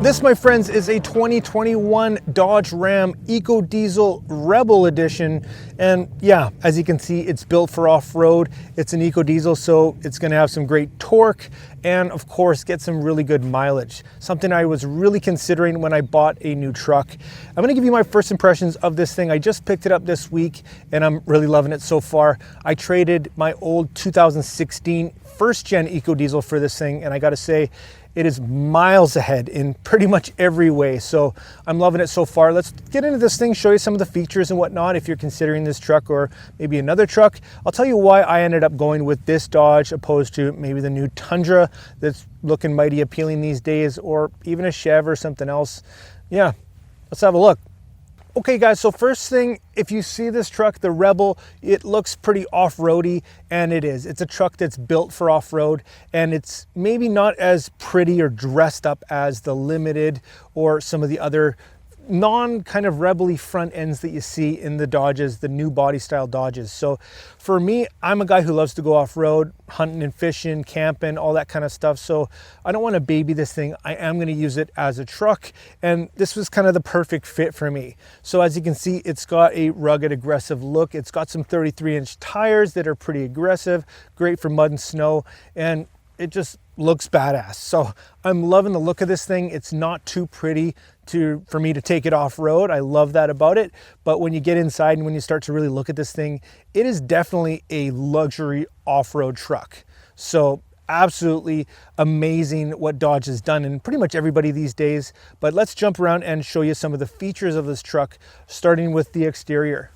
This, my friends, is a 2021 Dodge Ram Ecodiesel Rebel Edition. And yeah, as you can see, it's built for off-road. It's an Ecodiesel, so it's gonna have some great torque and of course get some really good mileage. Something I was really considering when I bought a new truck. I'm gonna give you my first impressions of this thing. I just picked it up this week and I'm really loving it so far. I traded my old 2016 first gen Ecodiesel for this thing, and I gotta say, it is miles ahead in pretty much every way. So I'm loving it so far. Let's get into this thing, show you some of the features and whatnot if you're considering this truck or maybe another truck. I'll tell you why I ended up going with this Dodge opposed to maybe the new Tundra that's looking mighty appealing these days, or even a Chev or something else. Yeah, let's have a look. Okay guys, so first thing, if you see this truck, the Rebel, it looks pretty off-roady, and it is. It's a truck that's built for off-road, and it's maybe not as pretty or dressed up as the Limited or some of the other non-kind of Rebel-y front ends that you see in the Dodges, the new body style Dodges. So for me, I'm a guy who loves to go off-road, hunting and fishing, camping, all that kind of stuff. So I don't want to baby this thing. I am going to use it as a truck, and this was kind of the perfect fit for me. So as you can see, it's got a rugged, aggressive look. It's got some 33-inch tires that are pretty aggressive, great for mud and snow, and it just looks badass. So I'm loving the look of this thing. It's not too pretty for me to take it off-road. I love that about it. But when you get inside and when you start to really look at this thing, it is definitely a luxury off-road truck. So absolutely amazing what Dodge has done, and pretty much everybody these days. But let's jump around and show you some of the features of this truck, starting with the exterior.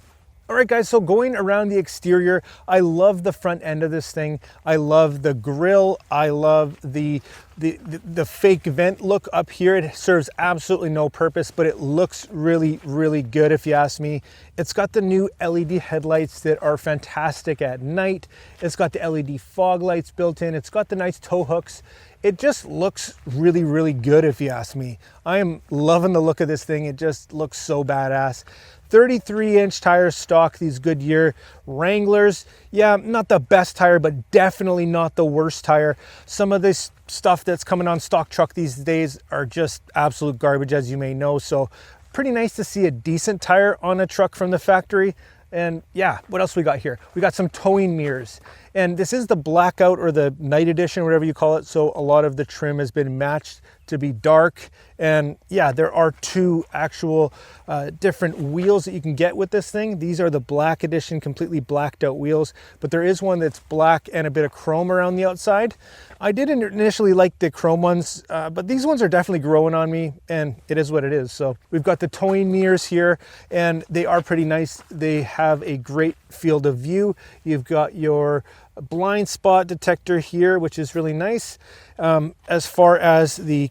All right guys, so going around the exterior, I love the front end of this thing. I love the grille. I love the fake vent look up here. It serves absolutely no purpose, but it looks really, really good if you ask me. It's got the new LED headlights that are fantastic at night. It's got the LED fog lights built in. It's got the nice tow hooks. It just looks really, really good if you ask me. I am loving the look of this thing. It just looks so badass. 33-inch tires stock, these Goodyear Wranglers. Yeah, not the best tire, but definitely not the worst tire. Some of this stuff that's coming on stock truck these days are just absolute garbage, as you may know. So pretty nice to see a decent tire on a truck from the factory. And yeah, what else we got here? We got some towing mirrors. And this is the blackout or the night edition, whatever you call it. So a lot of the trim has been matched to be dark. And yeah, there are two actual different wheels that you can get with this thing. These are the black edition, completely blacked out wheels, but there is one that's black and a bit of chrome around the outside. I didn't initially like the chrome ones, but these ones are definitely growing on me, and it is what it is. So we've got the towing mirrors here, and they are pretty nice. They have a great field of view. You've got your blind spot detector here, which is really nice. As far as the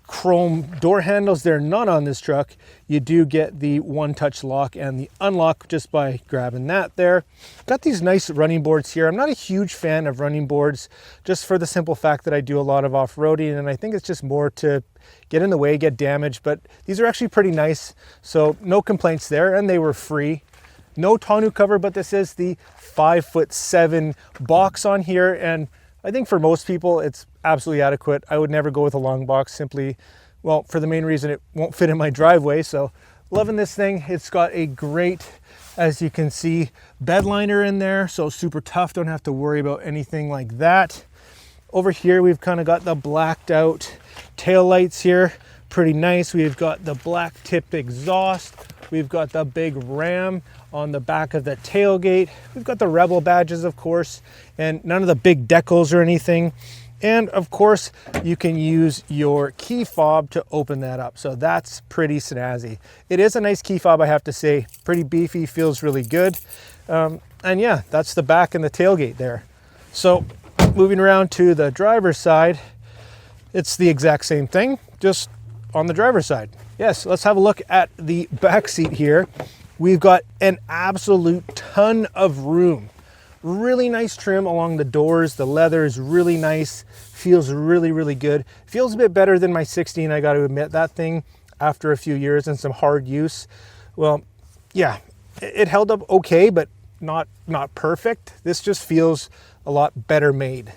chrome door handles, they're not on this truck. You do get the one-touch lock and the unlock just by grabbing that there. Got these nice running boards here. I'm not a huge fan of running boards, just for the simple fact that I do a lot of off-roading, and I think it's just more to get in the way, get damaged, but these are actually pretty nice. So no complaints there, and they were free. No tonneau cover, but this is the 5'7" box on here, and I think for most people it's absolutely adequate. I would never go with a long box, simply, well, for the main reason it won't fit in my driveway. So loving this thing. It's got a great, as you can see, bed liner in there, so super tough, don't have to worry about anything like that. Over here we've kind of got the blacked out tail lights here, pretty nice. We've got the black tip exhaust. We've got the big Ram on the back of the tailgate. We've got the Rebel badges, of course, and none of the big decals or anything. And of course, you can use your key fob to open that up. So that's pretty snazzy. It is a nice key fob, I have to say. Pretty beefy, feels really good. And yeah, that's the back and the tailgate there. So moving around to the driver's side, it's the exact same thing, just on the driver's side. Yes, let's have a look at the back seat here. We've got an absolute ton of room. Really nice trim along the doors. The leather is really nice. Feels really, really good. Feels a bit better than my 16, I got to admit. That thing, after a few years and some hard use, well, yeah, it held up okay, but not perfect. This just feels a lot better made.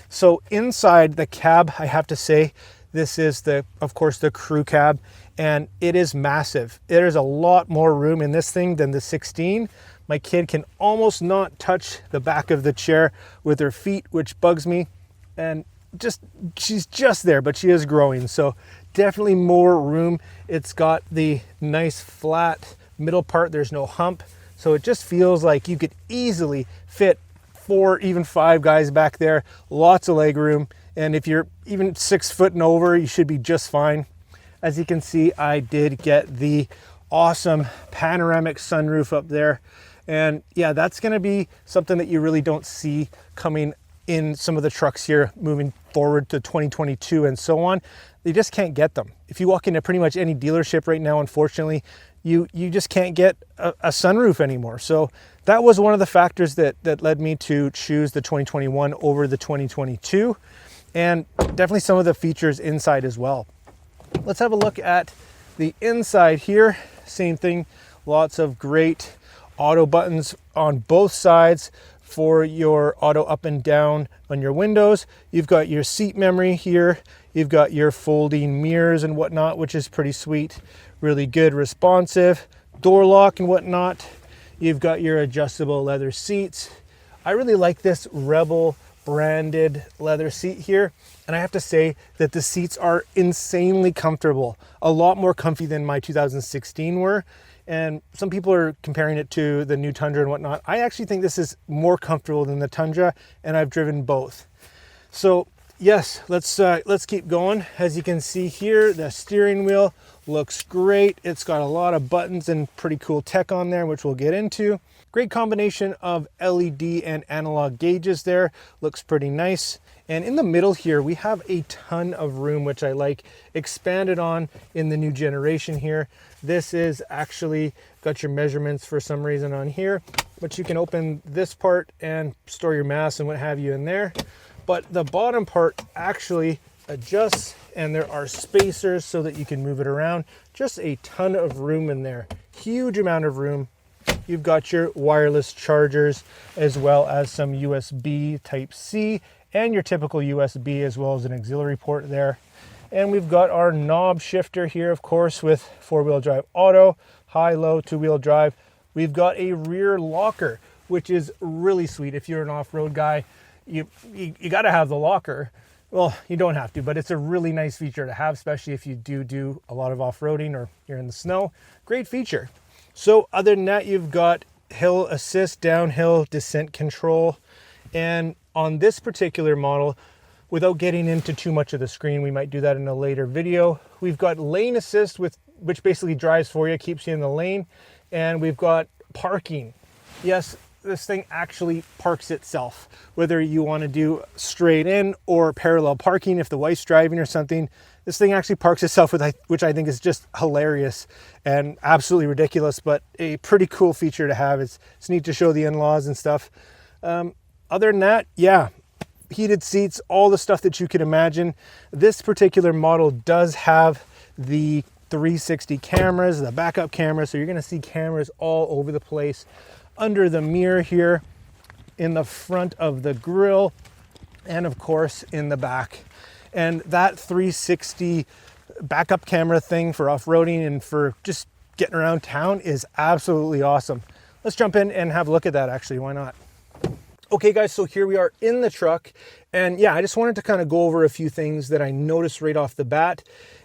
So inside the cab, I have to say, This is of course, the crew cab, and it is massive. There's a lot more room in this thing than the 16. My kid can almost not touch the back of the chair with her feet, which bugs me. And she's just there, but she is growing. So definitely more room. It's got the nice flat middle part. There's no hump. So it just feels like you could easily fit 4, even 5 guys back there. Lots of leg room. And if you're even 6 foot and over, you should be just fine. As you can see, I did get the awesome panoramic sunroof up there. And yeah, that's gonna be something that you really don't see coming in some of the trucks here moving forward to 2022 and so on. You just can't get them. If you walk into pretty much any dealership right now, unfortunately, you just can't get a sunroof anymore. So that was one of the factors that led me to choose the 2021 over the 2022, and definitely some of the features inside as well. Let's have a look at the inside here. Same thing, lots of great auto buttons on both sides for your auto up and down on your windows. You've got your seat memory here. You've got your folding mirrors and whatnot, which is pretty sweet. Really good, responsive. Door lock and whatnot. You've got your adjustable leather seats. I really like this Rebel branded leather seat here. And I have to say that the seats are insanely comfortable. A lot more comfy than my 2016 were. And some people are comparing it to the new Tundra and whatnot. I actually think this is more comfortable than the Tundra, and I've driven both. So yes, let's keep going. As you can see here, the steering wheel looks great. It's got a lot of buttons and pretty cool tech on there, which we'll get into. Great combination of LED and analog gauges there. Looks pretty nice. And in the middle here, we have a ton of room, which I like, expanded on in the new generation here. This is actually got your measurements for some reason on here, but you can open this part and store your mass and what have you in there. But the bottom part actually adjusts, and there are spacers so that you can move it around. Just a ton of room in there. Huge amount of room. You've got your wireless chargers as well as some USB Type-C and your typical USB, as well as an auxiliary port there. And we've got our knob shifter here, of course, with 4-wheel drive auto, high, low, 2-wheel drive. We've got a rear locker, which is really sweet. If you're an off-road guy, you got to have the locker. Well, you don't have to, but it's a really nice feature to have, especially if you do a lot of off-roading or you're in the snow. Great feature. So other than that, you've got hill assist, downhill descent control. And on this particular model, without getting into too much of the screen, we might do that in a later video, we've got lane assist, which basically drives for you, keeps you in the lane. And we've got parking. Yes, this thing actually parks itself, whether you want to do straight in or parallel parking. If the wife's driving or something, this thing actually parks itself, which I think is just hilarious and absolutely ridiculous, but a pretty cool feature to have. It's neat to show the in-laws and stuff. Other than that, yeah, heated seats, all the stuff that you could imagine. This particular model does have the 360 cameras, the backup camera, so you're going to see cameras all over the place. Under the mirror here, in the front of the grille, and of course in the back. And that 360 backup camera thing for off-roading and for just getting around town is absolutely awesome. Let's jump in and have a look at that actually, why not? Okay guys, so here we are in the truck, and yeah, I just wanted to kind of go over a few things that I noticed right off the bat.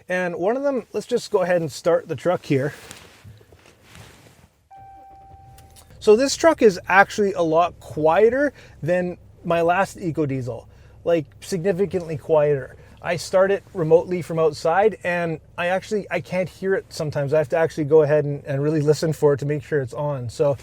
And one of them, let's just go ahead and start the truck here. So this truck is actually a lot quieter than my last Ecodiesel, like significantly quieter. I start it remotely from outside, and I can't hear it sometimes. I have to actually go ahead and really listen for it to make sure it's on. So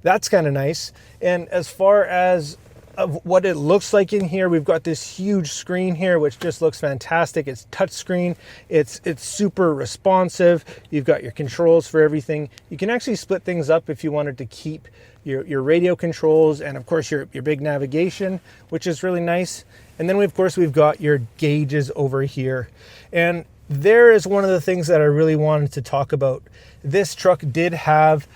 that's kind of nice. And as far as of what it looks like in here, we've got this huge screen here, which just looks fantastic. It's touchscreen. It's super responsive. You've got your controls for everything. You can actually split things up if you wanted to keep your radio controls and of course your big navigation, which is really nice. And then of course we've got your gauges over here. And there is one of the things that I really wanted to talk about. This truck did have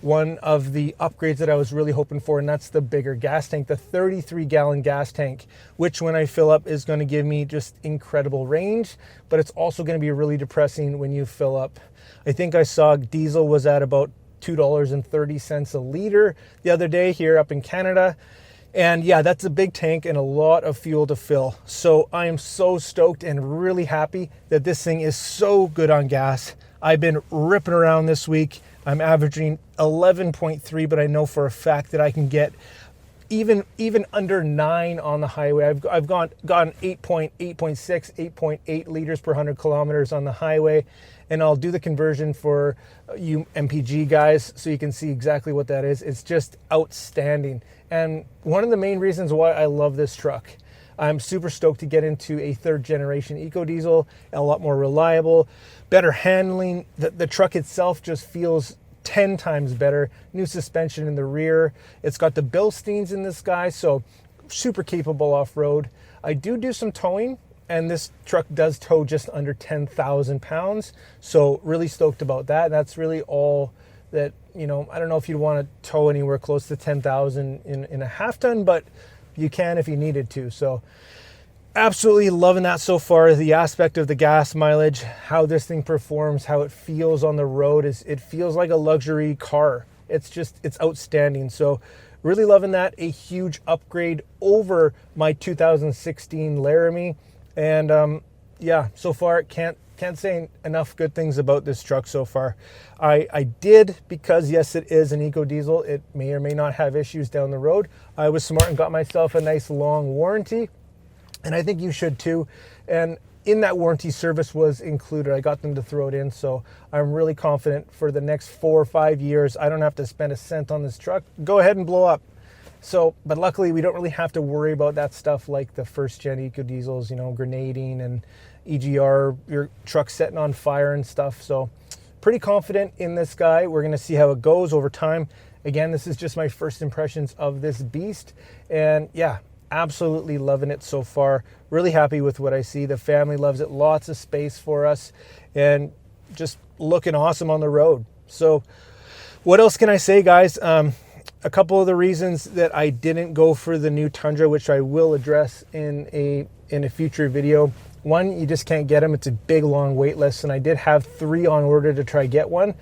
one of the upgrades that I was really hoping for, and that's the bigger gas tank, the 33-gallon gas tank, which when I fill up is going to give me just incredible range, but it's also going to be really depressing when you fill up. I think I saw diesel was at about $2.30 a liter the other day here up in Canada. And yeah, that's a big tank and a lot of fuel to fill. So I am so stoked and really happy that this thing is so good on gas. I've been ripping around this week. I'm averaging 11.3, but I know for a fact that I can get even under 9 on the highway. I've gotten 8.6, 8.8 liters per 100 kilometers on the highway. And I'll do the conversion for you MPG guys so you can see exactly what that is. It's just outstanding. And one of the main reasons why I love this truck, I'm super stoked to get into a 3rd generation Ecodiesel, a lot more reliable, better handling. The truck itself just feels 10 times better. New suspension in the rear. It's got the Bilsteins in this guy, so super capable off-road. I do some towing, and this truck does tow just under 10,000 pounds. So really stoked about that. That's really all that, you know, I don't know if you'd want to tow anywhere close to 10,000 in a half ton, but you can if you needed to. So absolutely loving that so far. The aspect of the gas mileage, how this thing performs, how it feels on the road, it feels like a luxury car. It's outstanding. So really loving that. A huge upgrade over my 2016 Laramie. And yeah, so far can't say enough good things about this truck so far. I did, because yes, it is an Ecodiesel. It may or may not have issues down the road. I was smart and got myself a nice long warranty, and I think you should too. And in that warranty, service was included. I got them to throw it in, so I'm really confident for the next 4 or 5 years, I don't have to spend a cent on this truck. Go ahead and blow up. So, but luckily we don't really have to worry about that stuff like the 1st gen Ecodiesels, you know, grenading and EGR, your truck setting on fire and stuff. So pretty confident in this guy. We're going to see how it goes over time. Again, this is just my first impressions of this beast. And yeah, absolutely loving it so far. Really happy with what I see. The family loves it. Lots of space for us and just looking awesome on the road. So what else can I say, guys? A couple of the reasons that I didn't go for the new Tundra, which I will address in a future video. One, you just can't get them. It's a big, long wait list, and I did have 3 on order to try get one.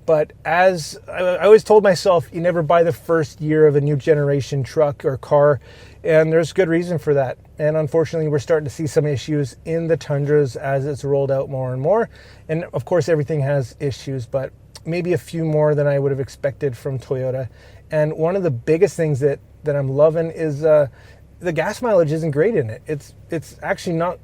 But as I always told myself, you never buy the first year of a new generation truck or car, and there's good reason for that. And unfortunately, we're starting to see some issues in the Tundras as it's rolled out more and more. And of course, everything has issues, but maybe a few more than I would have expected from Toyota. And one of the biggest things that I'm loving is the gas mileage isn't great in it. It's actually not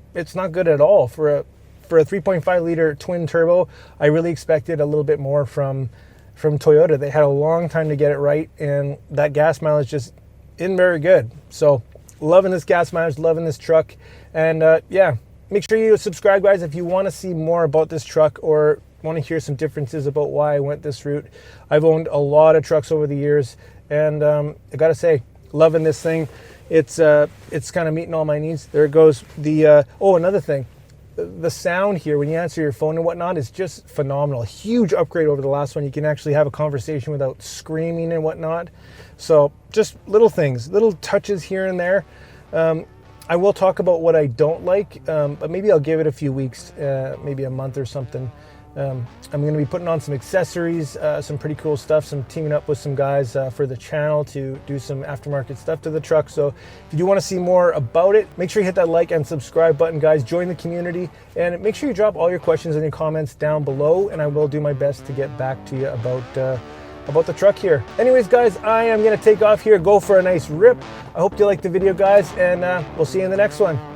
good at all for a 3.5 liter twin turbo. I really expected a little bit more from Toyota. They had a long time to get it right, and that gas mileage just isn't very good. So loving this gas mileage, loving this truck, and yeah, make sure you subscribe, guys, if you want to see more about this truck or want to hear some differences about why I went this route. I've owned a lot of trucks over the years, and I gotta say, loving this thing. It's kind of meeting all my needs. There it goes. Oh, another thing, the sound here when you answer your phone and whatnot is just phenomenal. Huge upgrade over the last one. You can actually have a conversation without screaming and whatnot. So just little things, little touches here and there. I will talk about what I don't like, but maybe I'll give it a few weeks, maybe a month or something. I'm going to be putting on some accessories, some pretty cool stuff, some teaming up with some guys for the channel to do some aftermarket stuff to the truck. So if you do want to see more about it, make sure you hit that like and subscribe button, guys. Join the community, and make sure you drop all your questions and your comments down below, and I will do my best to get back to you about the truck here. Anyways, guys, I am going to take off here, go for a nice rip. I hope you liked the video, guys, and we'll see you in the next one.